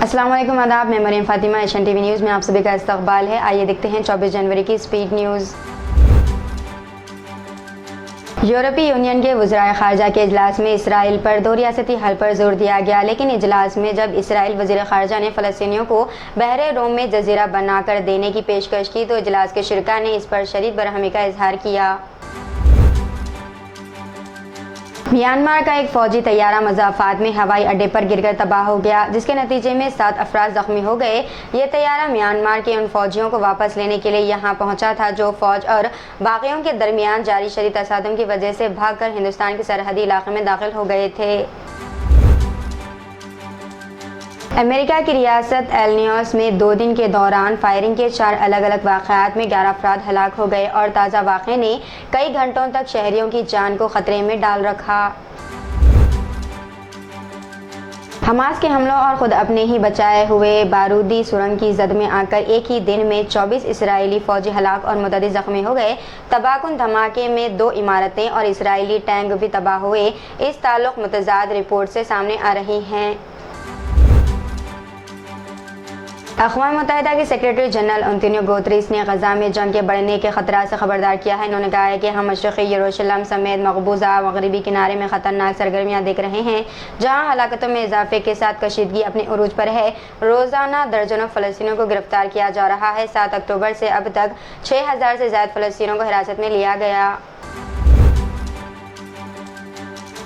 अस्सलाम वालेकुम, आदाब। मैं Maryam Fatima, Asian TV news में आप सभी का इस्तकबाल है। आइए देखते हैं 24 जनवरी की स्पीड न्यूज़। यूरोपीय यूनियन के वज़राए ख़ारजा के इजलास में इसराइल पर दो रियासती हल पर जोर दिया गया, लेकिन इजलास में जब इसराइल वज़ीर ख़ारजा ने फ़लस्तीनियों को बहरे रोम में जज़ीरा बनाकर देने की पेशकश की तो इजलास के शुरका ने इस पर शदीद बरहमी का इजहार किया। म्यांमार का एक फ़ौजी तैयारा मज़ाफ़ात में हवाई अड्डे पर गिरकर तबाह हो गया, जिसके नतीजे में 7 अफराद ज़ख्मी हो गए। ये तैयारा म्यांमार के उन फ़ौजियों को वापस लेने के लिए यहाँ पहुँचा था जो फ़ौज और बागियों के दरमियान जारी शदीद तसादुम की वजह से भागकर हिंदुस्तान के सरहदी इलाके में दाखिल हो गए थे। अमेरिका की रियासत इलिनॉइस में 2 दिन के दौरान फायरिंग के 4 अलग अलग वाक़यात में 11 अफराद हलाक हो गए और ताज़ा वाक़े ने कई घंटों तक शहरियों की जान को ख़तरे में डाल रखा। हमास के हमलों और ख़ुद अपने ही बचाए हुए बारूदी सुरंग की जद में आकर एक ही दिन में 24 इसराइली फ़ौजी हलाक और मुतअद्दिद ज़ख्मी हो गए। तबाहकुन धमाके में 2 इमारतें और इसराइली टैंक भी तबाह हुए। इस ताल्लुक़ मुतज़ाद रिपोर्ट से सामने आ रही हैं। अक़वाम मुत्तहिदा के सेक्रेटरी जनरल अंतोनियो गुतेरेस ने गजा में जंग के बढ़ने के खतरा से खबरदार किया है। इन्होंने कहा है कि हम मशरक़ी यरूशलेम समेत मक़बूज़ा मग़रिबी किनारे में ख़तरनाक सरगर्मियाँ देख रहे हैं, जहाँ हलाकतों में इजाफे के साथ कशीदगी अपने उरूज पर है। रोज़ाना दर्जनों फ़लस्तीनियों को गिरफ्तार किया जा रहा है। 7 अक्टूबर से अब तक 6000 से ज़ायद फ़लस्तीनियों को हिरासत में लिया गया।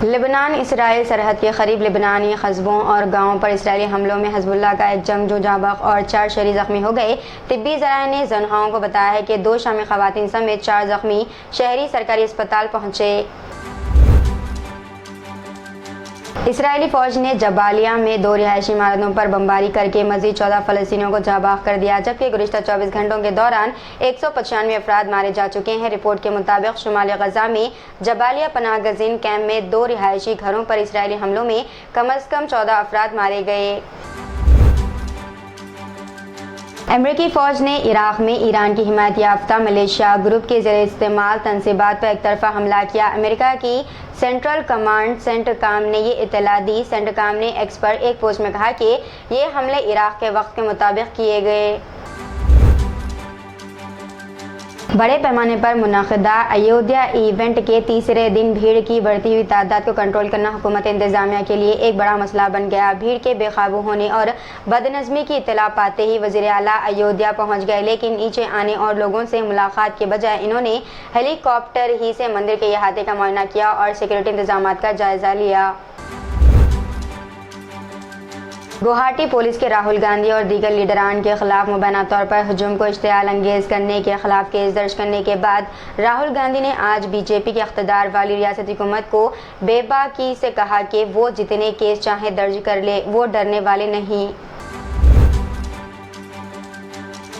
लेबनान इसराइल सरहद के करीब लेबनानी कस्बों और गाँवों पर इसराइली हमलों में हिज़्बुल्लाह का एक जंगजू जाँ बहक और 4 शहरी ज़ख्मी हो गए। तिब्बी ज़राए ने ज़नहाओं को बताया है कि 2 शामी ख़वातीन समेत 4 ज़ख्मी शहरी सरकारी अस्पताल पहुँचे। इसराइली फ़ौज ने जबालिया में 2 रिहायशी इमारतों पर बमबारी करके मज़ीद 14 फ़लस्तीनियों को जाँबाग कर दिया, जबकि गुज़िश्ता 24 घंटों के दौरान 195 अफराद मारे जा चुके हैं। रिपोर्ट के मुताबिक शुमाली गजा में जबालिया पनाह गज़ीन कैंप में 2 रिहायशी घरों पर इसराइली हमलों में कम अज़ कम 14 अफराद मारे गए। अमरीकी फ़ौज ने इराक़ में ईरान की हिमायत याफ्ता मलेशिया ग्रुप के ज़ेर इस्तेमाल तनसीबात पर एक तरफ़ा हमला किया। अमेरिका की सेंट्रल कमांड सेंटरकॉम ने ये इत्तला दी। सेंटरकॉम ने एक्स पर एक पोस्ट में कहा कि ये हमले इराक़ के वक्त के मुताबिक किए गए। बड़े पैमाने पर मुनक़दा अयोध्या इवेंट के तीसरे दिन भीड़ की बढ़ती हुई तादाद को कंट्रोल करना हुकूमत इंतज़ामिया के लिए एक बड़ा मसला बन गया। भीड़ के बेकाबू होने और बदनज़मी की इत्तला पाते ही वज़ीर आला अयोध्या पहुंच गए, लेकिन नीचे आने और लोगों से मुलाकात के बजाय इन्होंने हेलीकॉप्टर ही से मंदिर के अहाते का मुआयना किया और सिक्योरिटी इंतज़ामात का जायज़ा लिया। गुवाहाटी पुलिस के राहुल गांधी और दीगर लीडरान के खिलाफ मुबैना तौर पर हजूम को इश्तियाल अंगेज़ करने के खिलाफ केस दर्ज करने के बाद राहुल गांधी ने आज बीजेपी के इख्तिदार वाली रियासती हुकूमत को बेबाकी से कहा कि वो जितने केस चाहे दर्ज कर ले, वो डरने वाले नहीं।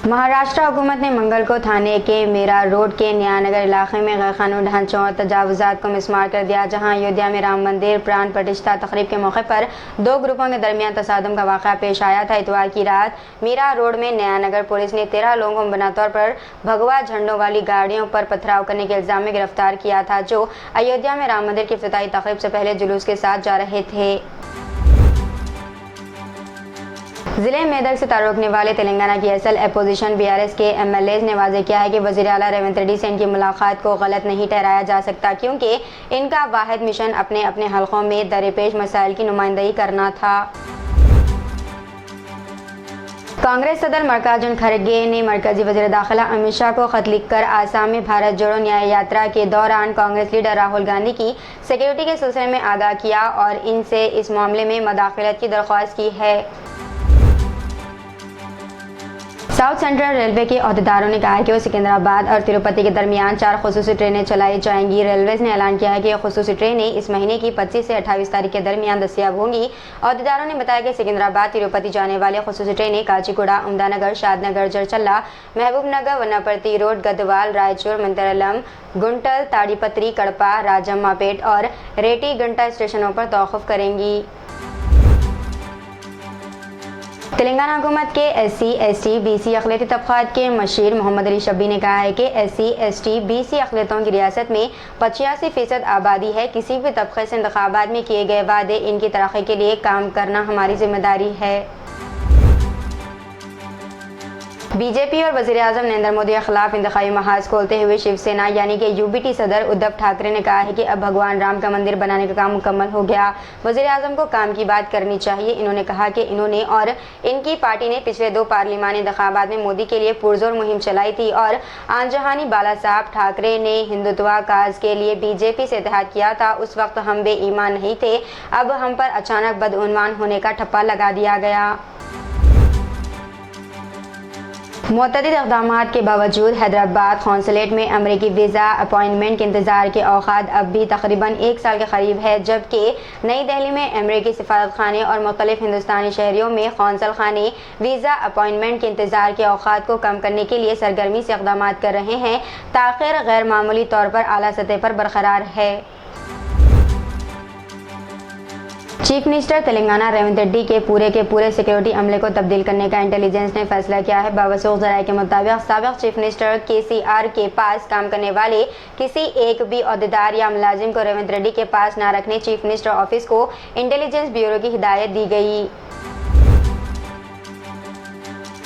महाराष्ट्र हुकूमत ने मंगल को थाने के मीरा रोड के न्यायनगर इलाके में गैरकानूनी ढांचों और तजावुज़ात को मिसमार कर दिया, जहां अयोध्या में राम मंदिर प्राण प्रतिष्ठा तकरीब के मौके पर 2 ग्रुपों के दरमियान तसादुम का वाक़या पेश आया था। इतवार की रात मीरा रोड में न्यायनगर पुलिस ने 13 लोगों को मुबैना तौर पर भगवा झंडों वाली गाड़ियों पर पथराव करने के इल्ज़ाम में गिरफ्तार किया था, जो अयोध्या में राम मंदिर की इफ्तिताही तकरीब से पहले जुलूस के साथ जा रहे थे। ज़िले मेदक से ताल्लुक़ रखने वाले तेलंगाना की असल अपोजिशन BRS के MLAs ने वाज़ेह किया है कि वज़ीर आला रेवंत रेड्डी से इनकी मुलाकात को गलत नहीं ठहराया जा सकता, क्योंकि इनका वाहिद मिशन अपने अपने हलकों में दरपेश मसाइल की नुमाइंदगी करना था। कांग्रेस सदर मल्लिकार्जुन खड़गे ने मरकजी वज़ीर दाखिला अमित शाह को खत लिखकर आसाम में भारत जोड़ो न्याय यात्रा के दौरान कांग्रेस लीडर राहुल गांधी की सिक्योरिटी के सिलसिले में आगाह किया और इनसे इस मामले में मदाखलत की दरख्वास्त की है। साउथ सेंट्रल रेलवे के अहदेदारों ने कहा है कि वो सिकंदराबाद और तिरुपति के दरमियान 4 खुसूसी ट्रेनें चलाई जाएंगी। रेलवेज़ ने ऐलान किया है कि खुसूसी ट्रेनें इस महीने की 25 से 28 तारीख के दरमियान दस्तयाब होंगी। अहदेदारों ने बताया कि सिकंदराबाद तिरुपति जाने वाले खुसूसी ट्रेनें काचीगुड़ा, उमदानगर, शादनगर, जरचल्ला, महबूबनगर, वनापर्ती रोड, गदवाल, रायचूर, मंतरलम, गुंटल, ताड़ीपत्री, कड़पा, राजम्मापेट और रेटीगंटा स्टेशनों पर तौक़ुफ़ करेंगी। तेलंगाना हुकूमत के SC, ST, BC अक़लियती तबक़ात के मशीर मोहम्मद अली शब्बी ने कहा है कि SC, ST, BC अक़लियतों की रियासत में 85% आबादी है। किसी भी तबक़े से इंतख़ाबात में किए गए वादे इनकी तरक्की के लिए काम करना हमारी ज़िम्मेदारी है। बीजेपी और वज़ीर आज़म नरेंद्र मोदी के खिलाफ इंतखाबी महाज खोलते हुए शिवसेना यानी कि यूबीटी सदर उद्धव ठाकरे ने कहा है कि अब भगवान राम का मंदिर बनाने का काम मुकम्मल हो गया। वज़ीर आज़म को काम की बात करनी चाहिए। इन्होंने कहा कि इन्होंने और इनकी पार्टी ने पिछले 2 पार्लिमानी इंतखाबात में मोदी के लिए पुरजोर मुहिम चलाई थी और आनजहानी बाला साहब ठाकरे ने हिंदुत्व काज के लिए बीजेपी से इत्तेहाद किया था। उस वक्त हम बेईमान नहीं थे, अब हम पर अचानक बदउनवान होने का ठप्पा लगा दिया गया। मुतअद्दिद इक़दामात के बावजूद हैदराबाद कौंसलेट में अमरीकी वीज़ा अपॉइंटमेंट के इंतज़ार के औक़ात अब भी तकरीबन 1 साल के करीब है, जबकि नई दिल्ली में अमरीकी सफारतखाने और मुख्तलिफ हिंदुस्तानी शहरियों में कौंसल खाने वीज़ा अपॉइंटमेंट के इंतज़ार के औक़ात को कम करने के लिए सरगर्मी से इक़दामात कर रहे हैं। ताख़ीर गैर मामूली तौर पर आला सतह पर बरकरार है। चीफ मिनिस्टर तेलंगाना रेवंत रेड्डी के पूरे सिक्योरिटी अमले को तब्दील करने का इंटेलिजेंस ने फैसला किया है। बावसूख ज़राए के मुताबिक साबिक़ चीफ मिनिस्टर KCR के पास काम करने वाले किसी एक भी ओहदेदार या मुलाजिम को रेवंत रेड्डी के पास न रखने चीफ मिनिस्टर ऑफिस को इंटेलिजेंस ब्यूरो की हिदायत दी गई।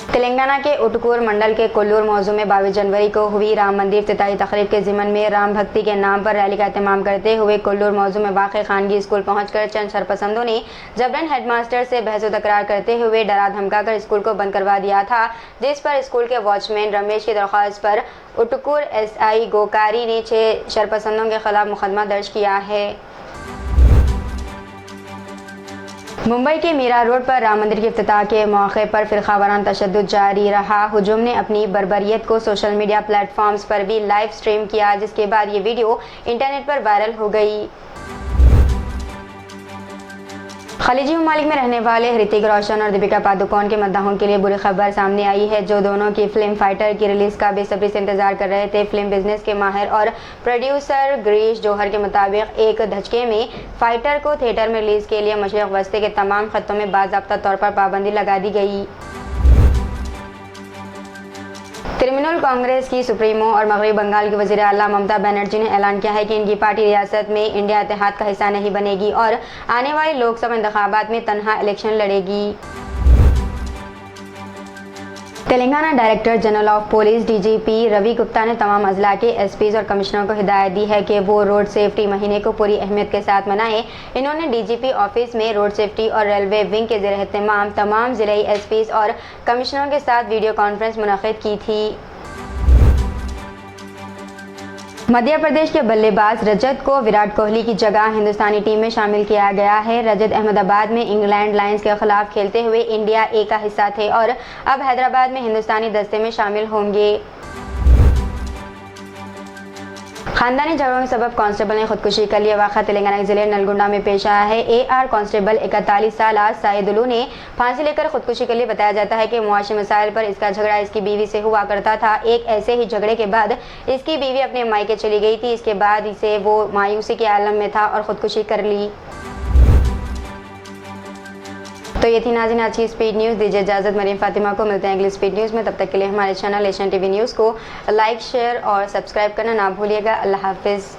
तेलंगाना के उटकूर मंडल के कोल्लूर मौजू में 22 जनवरी को हुई राम मंदिर इफ्तिताही तकरीब के ज़िमन में राम भक्ति के नाम पर रैली का एहतमाम करते हुए कोल्लूर मौजू में वाक़ खानगी स्कूल पहुंचकर चंद शरपसंदों ने जबरन हेडमास्टर से बहस व तकरार करते हुए डरा धमकाकर स्कूल को बंद करवा दिया था, जिस पर स्कूल के वॉचमैन रमेश की दरख्वास्त पर उटकूर SI गोकारी ने 6 शरपसंदों के खिलाफ मुकदमा दर्ज किया है। मुंबई के मीरा रोड पर राम मंदिर के इफ्तिताह के मौके पर फ़िरक़ावाराना तशद्दुद जारी रहा। हुजूम ने अपनी बर्बरियत को सोशल मीडिया प्लेटफॉर्म्स पर भी लाइव स्ट्रीम किया, जिसके बाद ये वीडियो इंटरनेट पर वायरल हो गई। खलीजी ममालिक में रहने वाले ऋतिक रोशन और दीपिका पादुकोण के मद्दाहों के लिए बुरी खबर सामने आई है, जो दोनों की फिल्म फाइटर की रिलीज का बेसब्री से इंतजार कर रहे थे। फिल्म बिजनेस के माहिर और प्रोड्यूसर गिरीश जौहर के मुताबिक एक धचके में फाइटर को थिएटर में रिलीज के लिए मशरिक़ वस्ती के तमाम खत्तों में बाज़ाब्ता तौर पर पाबंदी लगा दी गई। तृणमूल कांग्रेस की सुप्रीमो और मगरबी बंगाल की वज़ीर आला ममता बनर्जी ने ऐलान किया है कि इनकी पार्टी रियासत में इंडिया इत्तेहाद का हिस्सा नहीं बनेगी और आने वाले लोकसभा इंतखाबात में तनहा इलेक्शन लड़ेगी। Telangana director general of police DGP Ravi Gupta ने तमाम अजला के SPs और कमिश्नरों को हिदायत दी है कि वो रोड सेफ्टी महीने को पूरी अहमियत के साथ मनाएं। इन्होंने DGP ऑफिस में रोड सेफ्टी और रेलवे विंग के ज़ेर एहतमाम तमाम ज़िलाई SPs और कमिश्नरों के साथ वीडियो कॉन्फ्रेंस मुनक़िद की थी। मध्य प्रदेश के बल्लेबाज रजत को विराट कोहली की जगह हिंदुस्तानी टीम में शामिल किया गया है। रजत अहमदाबाद में इंग्लैंड लायंस के खिलाफ खेलते हुए इंडिया A का हिस्सा थे और अब हैदराबाद में हिंदुस्तानी दस्ते में शामिल होंगे। खानदानी झगड़ों के सबब कांस्टेबल ने खुदकुशी कर लिया। वाक़ा तेलंगाना के जिले नलगुंडा में पेश आया है। AR कांस्टेबल 41 साल साइदुलू ने फांसी लेकर खुदकुशी कर ली। बताया जाता है कि मुआशी मसाइल पर इसका झगड़ा इसकी बीवी से हुआ करता था। एक ऐसे ही झगड़े के बाद इसकी बीवी अपने मायके चली गई थी। इसके बाद इसे वो मायूसी के आलम में था और खुदकुशी कर ली। तो ये थी नाज़रीन आज की स्पीड न्यूज़। दीजिए इजाज़त, मरीम फातिमा को। मिलते हैं अगली स्पीड न्यूज़ में। तब तक के लिए हमारे चैनल एशियन TV न्यूज़ को लाइक, शेयर और सब्सक्राइब करना ना भूलिएगा। अल्लाह हाफिज़।